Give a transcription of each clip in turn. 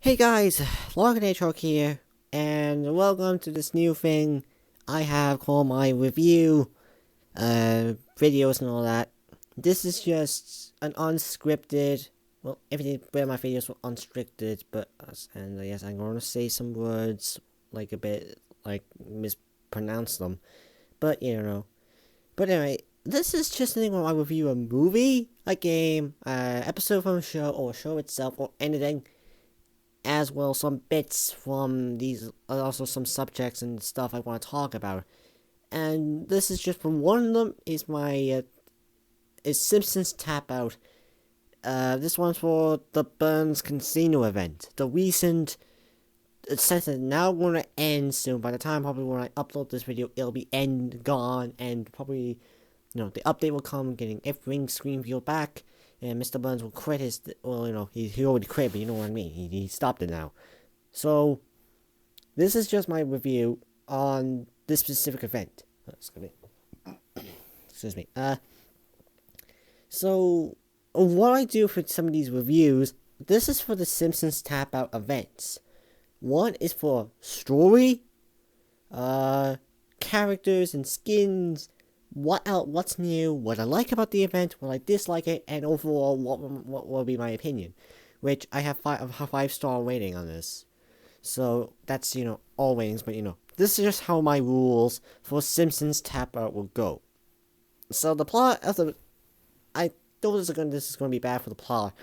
Hey guys, Lorcan The Hedgehog here, and welcome to this new thing I have called my review videos and all that. This is just an unscripted, well, everything where my videos were unscripted, but, and yes, I'm going to say some words, like a bit, like, mispronounce them, but, you know. But anyway, this is just a thing where I review a movie, a game, episode from a show, or a show itself, or anything, as well some bits from these, also some subjects and stuff I want to talk about. And this is just from one of them is my is Simpsons Tap Out. This one's for the Burns Casino event. The recent it says it's now going to end soon. By the time probably when I upload this video, it'll be gone, and probably the update will come, getting everything Screenfield back, and Mr. Burns will quit his. Well, he already quit, but you know what I mean. He stopped it now. So this is just my review on this specific event. Excuse me. So what I do for some of these reviews, this is for the Simpsons Tap Out events. One is for story, characters and skins, what's new, what I like about the event, what I dislike it, and overall what will be my opinion, which I have a 5-star rating on this. So that's all ratings, but this is just how my rules for Simpsons Tap Out will go. So the plot of the I know this is going to be bad for the plot,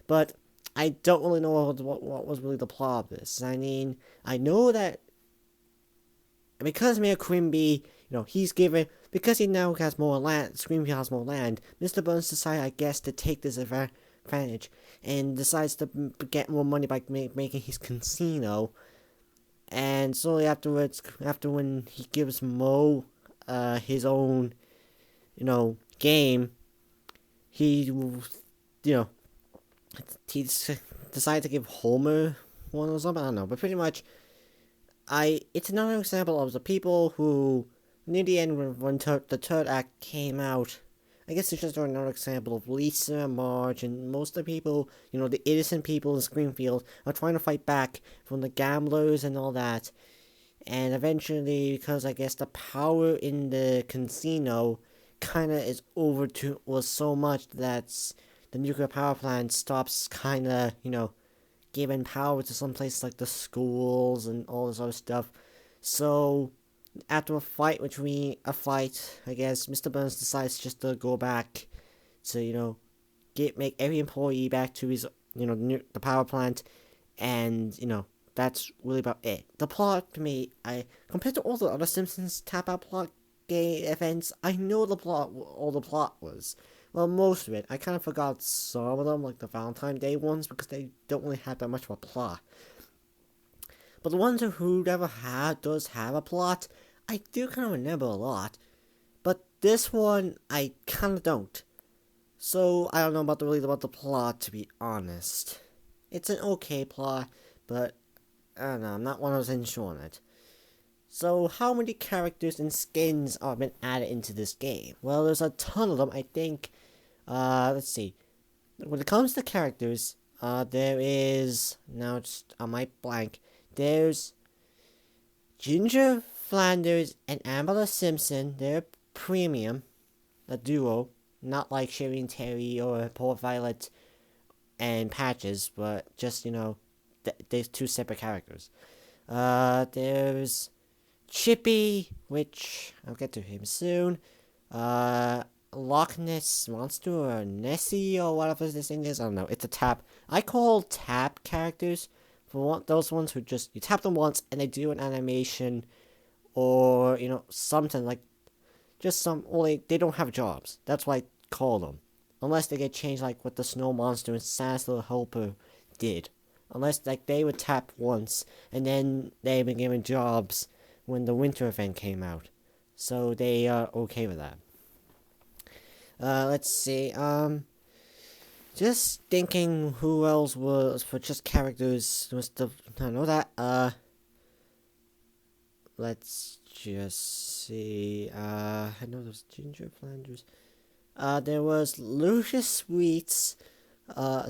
but I don't really know what was really the plot of this. I mean, I know that because Mayor Quimby, he's given, because he now has more land, Springfield has more land, Mr. Burns decided, I guess, to take this advantage, and decides to get more money by making his casino, and slowly afterwards, after when he gives Mo, his own, game, he decided to give Homer one or something, I don't know, but pretty much, it's another example of the people who, near the end when the third act came out, I guess it's just another example of Lisa, Marge, and most of the people, the innocent people in Springfield are trying to fight back from the gamblers and all that. And eventually, because I guess the power in the casino kind of is was so much that the nuclear power plant stops kind of, giving power to some places like the schools and all this other stuff. So, after a fight, I guess, Mr. Burns decides just to go back to, make every employee back to his, the power plant, and, that's really about it. The plot, to me, compared to all the other Simpsons Tap Out plot game events, I know all the plot was. Well, most of it. I kind of forgot some of them, like the Valentine's Day ones, because they don't really have that much of a plot. But the ones who does have a plot, I do kind of remember a lot. But this one, I kind of don't. So, I don't know about the plot, to be honest. It's an okay plot, but I don't know, I'm not 100% sure on it. So, how many characters and skins have been added into this game? Well, there's a ton of them, I think. Let's see. When it comes to characters, there is, now just on my blank, there's Ginger Flanders and Amber Simpson. They're premium, a duo, not like Sherry and Terry or Poor Violet and Patches, but just, there's two separate characters. There's Chippy, which I'll get to him soon. Loch Ness Monster or Nessie or whatever this thing is. I don't know. It's a tap. I call tap characters for those ones who just, you tap them once and they do an animation or, something like just only they don't have jobs. That's why I call them. Unless they get changed like what the Snow Monster and Santa's Little Helper did. Unless like they would tap once and then they've been given jobs when the winter event came out. So they are okay with that. Let's see, just thinking who else was for just characters I don't know that, let's just see, I know there's Ginger Flanders, there was Lucius Sweets, I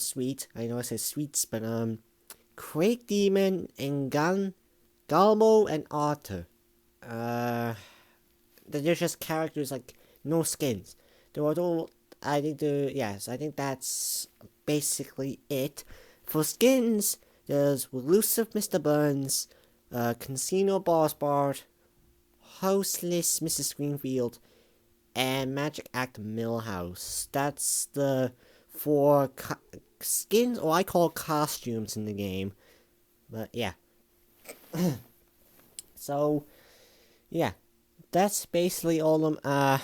know I said Sweets, but, Quake Demon, and Galmo, and Arthur. They're just characters, like, no skins. They were all, I think that's basically it. For skins, there's Elusive Mr. Burns, Casino Boss Bart, Houseless Mrs. Greenfield, and Magic Act Millhouse. That's the four skins, or I call costumes in the game. But yeah. So, yeah. That's basically all of them.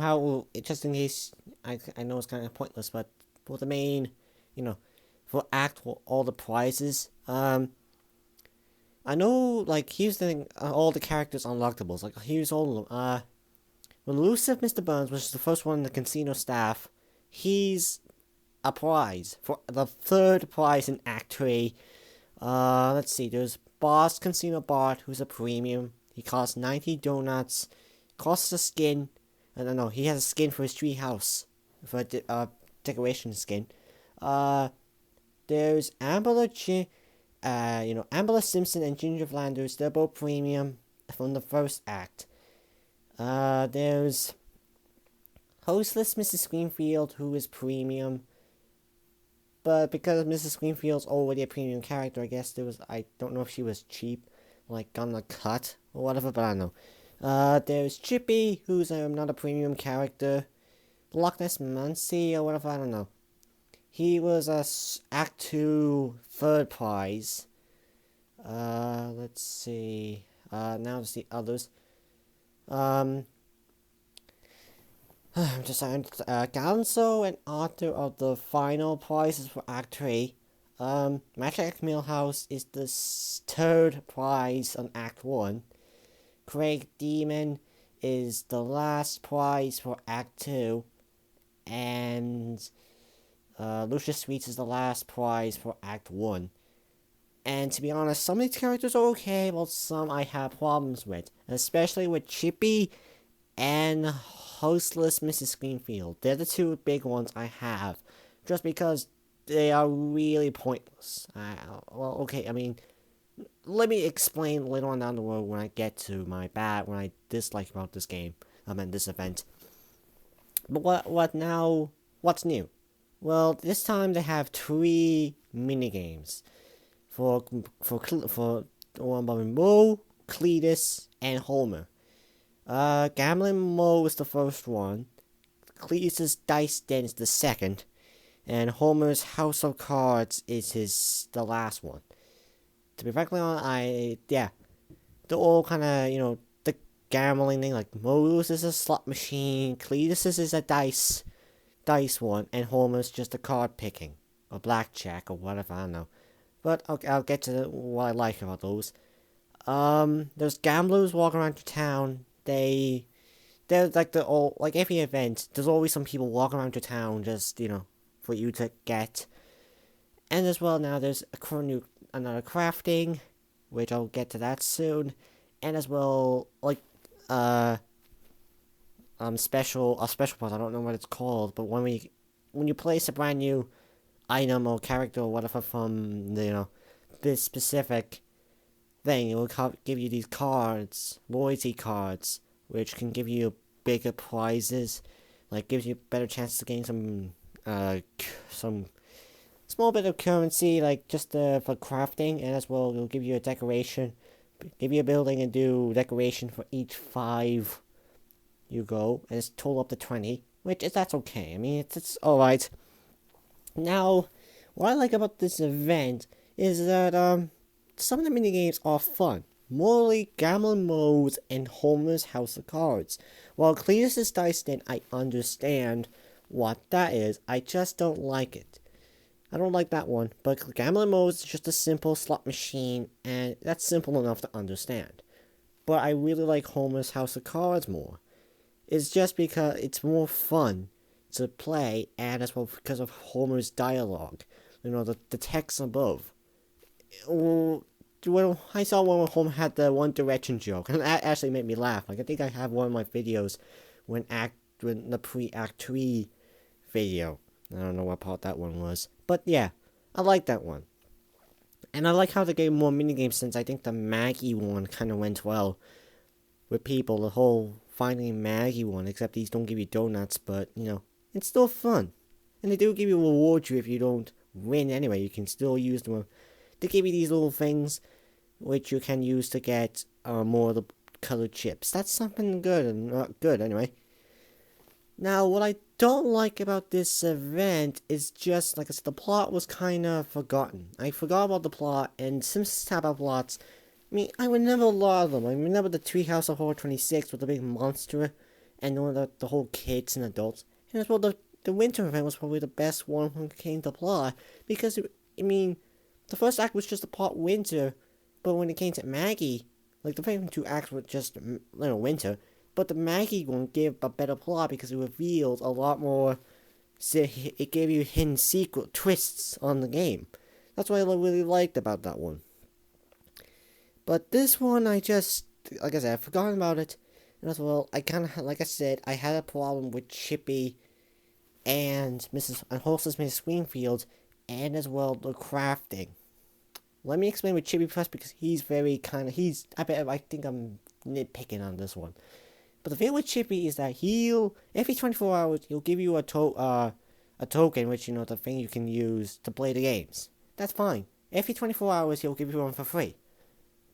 How, just in case, I know it's kind of pointless, but for the main, for all the prizes, I know, like, here's the thing, all the characters unlockables, like, here's all of them. Elusive Mr. Burns, which is the first one in the casino staff, he's a prize, for the third prize in Act 3. Let's see, there's Boss Casino Bart, who's a premium. He costs 90 donuts, costs a skin. I don't know, he has a skin for his tree house, for a decoration skin. There's Amber Simpson and Ginger Flanders, they're both premium from the first act. There's Hostless Mrs. Greenfield, who is premium. But because Mrs. Greenfield's already a premium character, I guess I don't know if she was cheap, like on the cut or whatever, but I don't know. There's Chippy, who's not a premium character. Loch Ness Muncie or whatever, I don't know. He was a Act 2 third prize. Let's see. Now there's the others. I'm just saying, Ganso and Arthur are the final prizes for Act 3. Magic Millhouse is the third prize on Act 1. Craig Demon is the last prize for Act 2. And Lucius Sweets is the last prize for Act 1. And to be honest, some of these characters are okay, while some I have problems with. Especially with Chippy and Hostless Mrs. Greenfield. They're the two big ones I have. Just because they are really pointless. Let me explain later on down the road when I get to when I dislike about this game. This event. But what's new? Well, this time they have 3 minigames. For Mo, Cletus, and Homer. Gambling Mo is the first one. Cletus' Dice Den is the second. And Homer's House of Cards is the last one. To be frankly honest, they're all kind of, the gambling thing. Like, Mo's is a slot machine, Cletus's is a dice one, and Homer's just a card picking, or blackjack, or whatever, I don't know. But okay, I'll get to what I like about those. There's gamblers walking around your town. They're like like every event, there's always some people walking around your town just, for you to get. And as well now there's another crafting, which I'll get to that soon. And as well, like, special part, I don't know what it's called, but when you place a brand new item or character or whatever from this specific thing, it will give you these cards, loyalty cards, which can give you bigger prizes, like gives you better chances of getting some small bit of currency, like just for crafting, and as well it'll give you a decoration, give you a building and do decoration for each 5 you go, and it's total up to 20, that's okay. I mean, it's alright. Now, what I like about this event is that some of the minigames are fun. Morally, Gambling Modes, and Homer's House of Cards. While Cletus's Dice Den, I understand what that is, I just don't like it. I don't like that one, but Gambling Modes is just a simple slot machine, and that's simple enough to understand. But I really like Homer's House of Cards more. It's just because it's more fun to play, and as well because of Homer's dialogue. The text above. Well, I saw one where Homer had the One Direction joke, and that actually made me laugh. Like, I think I have one of my videos when the pre-Act 3 video. I don't know what part that one was. But yeah, I like that one. And I like how they gave more minigames since I think the Maggie one kind of went well with people. The whole finding Maggie one, except these don't give you donuts, but it's still fun. And they do give you rewards if you don't win anyway. You can still use them. They give you these little things which you can use to get more of the colored chips. That's something good and not good anyway. Now, what I don't like about this event is just, like I said, the plot was kind of forgotten. I forgot about the plot, and Simpsons type of plots, I mean, I remember a lot of them. I remember the Treehouse of Horror 26 with the big monster, and the whole kids and adults. And as well, the winter event was probably the best one when it came to plot, because, the first act was just a plot winter, but when it came to Maggie, like, the first two acts were just, winter, but the Maggie one gave a better plot because it revealed a lot more. It gave you hidden secret twists on the game. That's what I really liked about that one. But this one, like I said, I've forgotten about it. And as well, I kind of, like I said, I had a problem with Chippy and Hostess Mrs. Greenfield, and as well the crafting. Let me explain with Chippy first because he's very I think I'm nitpicking on this one. But the thing with Chippy is that every 24 hours, he'll give you a token, which, the thing you can use to play the games. That's fine. Every 24 hours, he'll give you one for free.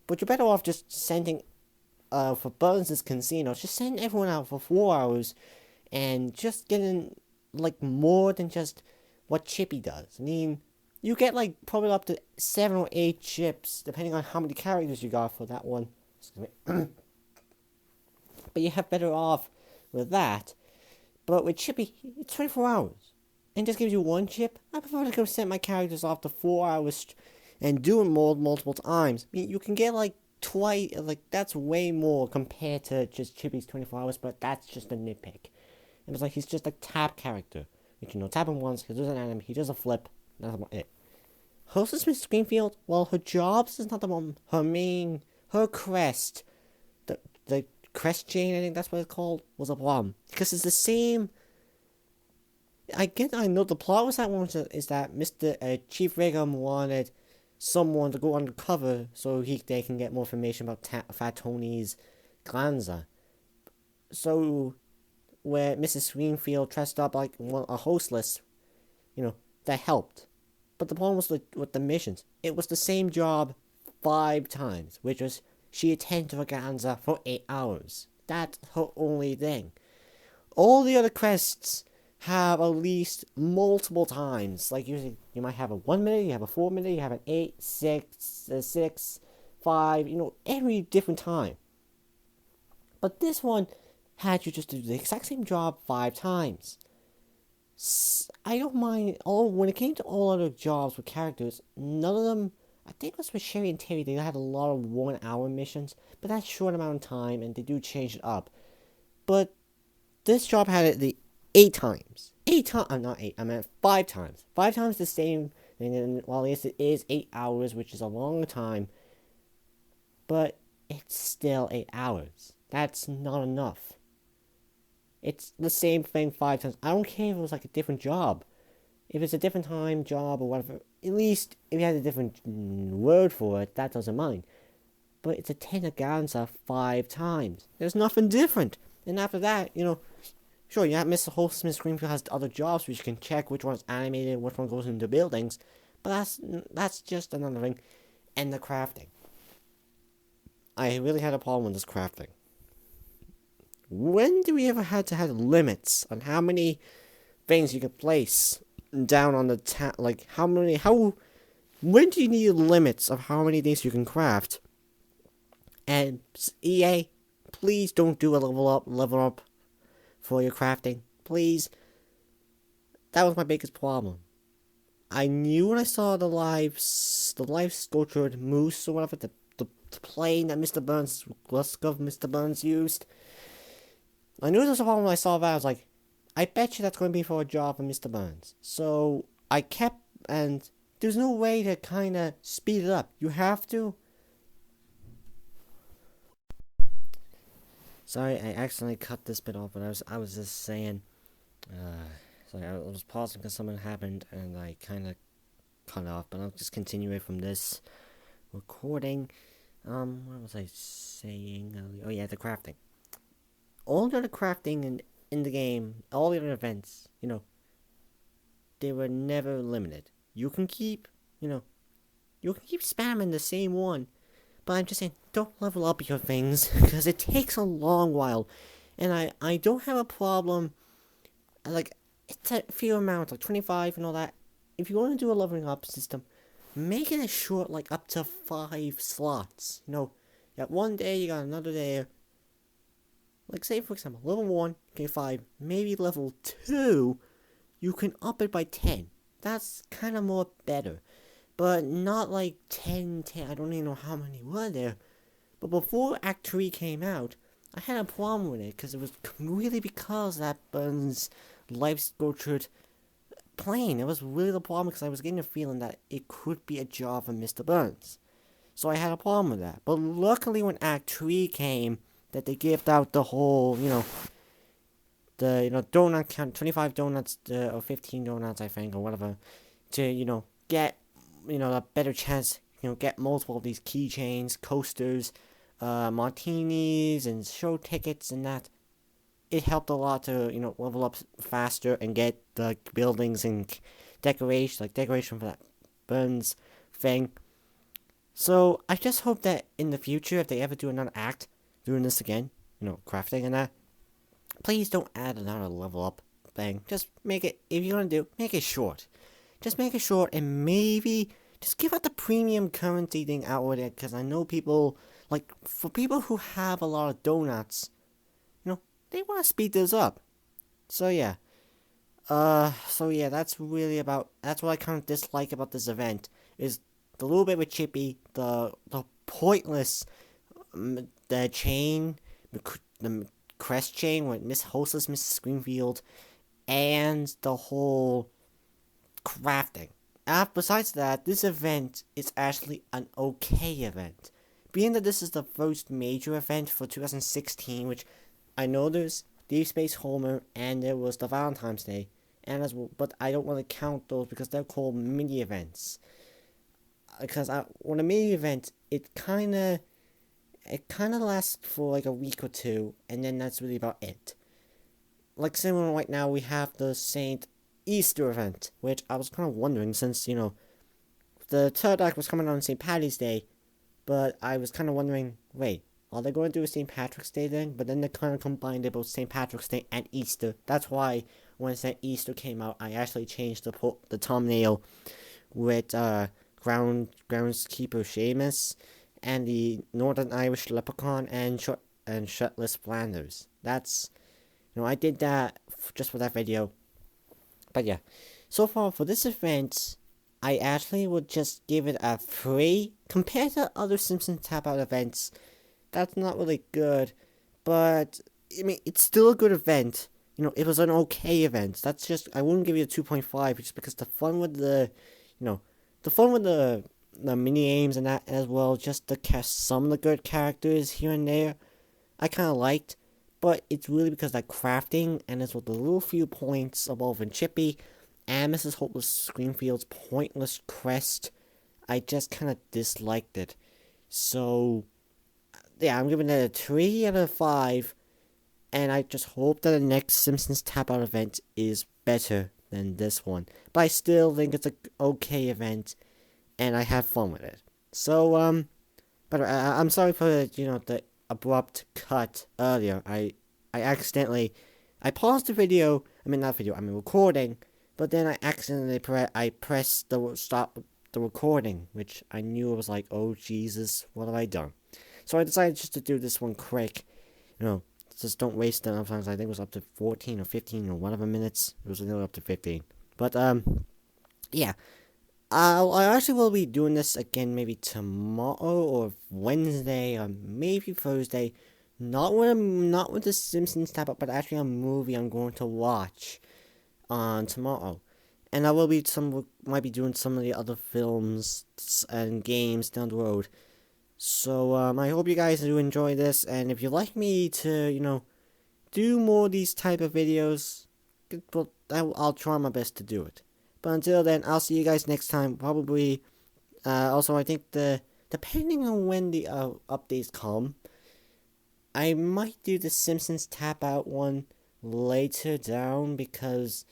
But you're better off just sending, for Burns' Casino, just send everyone out for 4 hours, and just getting, more than just what Chippy does. I mean, you get, probably up to 7 or 8 chips, depending on how many characters you got for that one. Excuse me. But you have better off with that. But with Chippy, it's 24 hours. And just gives you one chip. I prefer to go send my characters off to 4 hours and do it multiple times. I mean, you can get twice, that's way more compared to just Chippy's 24 hours, but that's just a nitpick. And it's he's just a tap character. Which, tap him once, he does an anime, he does a flip, that's about it. Hostess Miss Greenfield, well, her jobs is not the one, her crest, the Crest Chain, I think that's what it's called, was a problem. Because it's the same. I know the plot was that one is that Chief Wiggum wanted someone to go undercover so they can get more information about Fat Tony's Glanza. So, where Mrs. Greenfield dressed up like a hostess, that helped. But the problem was with the missions. It was the same job 5 times, which was she attended to Glanza for 8 hours. That's her only thing. All the other quests have at least multiple times. Usually you might have a 1 minute, you have a 4 minute, you have an 8, 6, 5, every different time. But this one had you just do the exact same job 5 times. I don't mind, when it came to all other jobs with characters, none of them, I think it was with Sherry and Terry, they had a lot of 1 hour missions, but that's a short amount of time, and they do change it up. But this job had it the 8 times. 8 times, not 8, I meant 5 times. 5 times the same, and while yes, it is 8 hours, which is a long time, but it's still 8 hours. That's not enough. It's the same thing 5 times. I don't care if it was a different job. If it's a different time, job, or whatever, at least if you had a different word for it, that doesn't mind. But it's a Tenaganza 5 times. There's nothing different. And after that, sure, you have Mr. Host, Miss Greenfield has other jobs which you can check which one's animated, which one goes into buildings. But that's just another thing. And the crafting. I really had a problem with this crafting. When do we ever had to have limits on how many things you can place down on the when do you need limits of how many things you can craft? And EA, please don't do a level up for your crafting. Please. That was my biggest problem. I knew when I saw the live sculptured moose or whatever, the plane that Mr. Burns used. I knew there was a problem when I saw that. I was like, I bet you that's going to be for a job for Mr. Burns. So I kept, and there's no way to kind of speed it up. You have to. Sorry, I accidentally cut this bit off, but I was just saying. Sorry, I was pausing because something happened, and I kind of cut off, but I'll just continue it from this recording. What was I saying earlier? Oh yeah, the crafting. All of the crafting in the game, all the other events, they were never limited. You can keep spamming the same one, but I'm just saying, don't level up your things, because it takes a long while. And I don't have a problem, like, it's a few amount, like 25 and all that. If you want to do a leveling up system, make it a short, like up to 5 slots. You got one day, you got another day. Like, say, for example, level 1, okay, 5, maybe level 2, you can up it by 10. That's kind of more better. But not like 10, I don't even know how many were there. But before Act 3 came out, I had a problem with it, because it was really because that Burns' life sculptured plane. It was really the problem, because I was getting a feeling that it could be a job for Mr. Burns. So I had a problem with that. But luckily when Act 3 came, that they gave out the whole, the, donut count, 25 donuts, or 15 donuts, I think, or whatever, to, get, a better chance, get multiple of these keychains, coasters, martinis, and show tickets, and that. It helped a lot to, level up faster and get the buildings and decoration for that Burns thing. So, I just hope that in the future, if they ever do another act, doing this again, crafting and that, please don't add another level up thing. Just make it, if you're gonna make it short. Just make it short, and maybe just give out the premium currency thing out with it, because I know people, like, for people who have a lot of donuts, they want to speed this up. So yeah. That's what I kind of dislike about this event, is the little bit with Chippy, the pointless, the chain, the crest chain with Miss Hostess, Mrs. Screenfield, and the whole crafting. Besides that, this event is actually an okay event. Being that this is the first major event for 2016, which I know there's Deep Space Homer, and there was the Valentine's Day, but I don't want to count those because they're called mini events. Because when a mini event, it kind of lasts for like a week or two, and then that's really about it. Like, similar right now, we have the Saint Easter event, which I was kind of wondering, since the third act was coming on St. Patty's Day, but I was kind of wondering, wait, are they going to do a St. Patrick's Day then? But then they kind of combined it, both St. Patrick's Day and Easter. That's why when St. Easter came out, I actually changed the thumbnail with groundskeeper Seamus and the Northern Irish Leprechaun and shirtless Flanders. That's, I did that just for that video. But yeah, so far for this event, I actually would just give it a 3 compared to other Simpsons Tap Out events. That's not really good, but, it's still a good event. It was an okay event. That's just, I wouldn't give it a 2.5, just because the fun with the mini games and that as well, just to cast some of the good characters here and there, I kind of liked. But it's really because that crafting, and it's with the little few points of Olive and Chippy, and Mrs. Hopeless Screenfield's pointless crest, I just kind of disliked it. So, yeah, I'm giving it a 3 out of 5, and I just hope that the next Simpsons Tap Out event is better than this one. But I still think it's a okay event, and I had fun with it. So, but I'm sorry for the abrupt cut earlier. I paused the video. Recording, but then I accidentally pressed the stop the recording, which I knew it was like, oh Jesus, what have I done? So I decided just to do this one quick. Just don't waste enough time. I think it was up to 14 or 15 or whatever minutes. It was nearly up to 15. But, yeah. I actually will be doing this again maybe tomorrow or Wednesday or maybe Thursday. Not with the Simpsons Tap Up, but actually a movie I'm going to watch on tomorrow. And I might be doing some of the other films and games down the road. So, I hope you guys do enjoy this, and if you'd like me to, do more of these type of videos, well, I'll try my best to do it. But until then, I'll see you guys next time. Probably. Also, I think depending on when the updates come, I might do the Simpsons tap out one later down because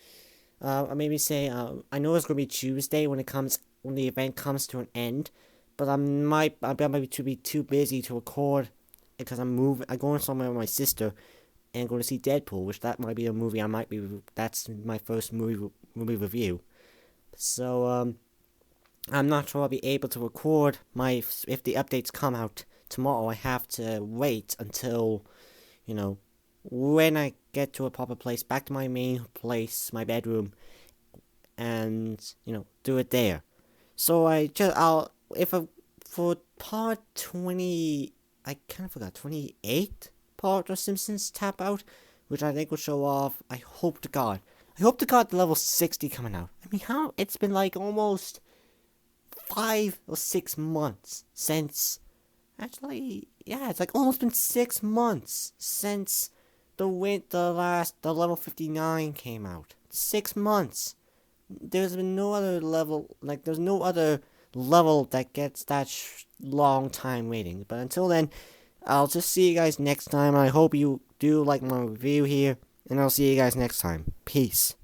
maybe say I know it's gonna be Tuesday when the event comes to an end, but I might be too busy to record because I'm going somewhere with my sister and going to see Deadpool, which that might be a movie that's my first movie review. So I'm not sure I'll be able to record if the updates come out tomorrow. I have to wait until, when I get to a proper place, back to my main place, my bedroom, and, do it there. So for part 20, I kind of forgot, 28 part of Simpsons Tap Out, which I think will show off, I hope to God the level 60 coming out. I mean, it's been like almost 5 or 6 months since, actually, yeah, it's like almost been 6 months since the level 59 came out. 6 months. There's been no other level, there's no other level that gets that long time waiting. But until then, I'll just see you guys next time. I hope you do like my review here, and I'll see you guys next time. Peace.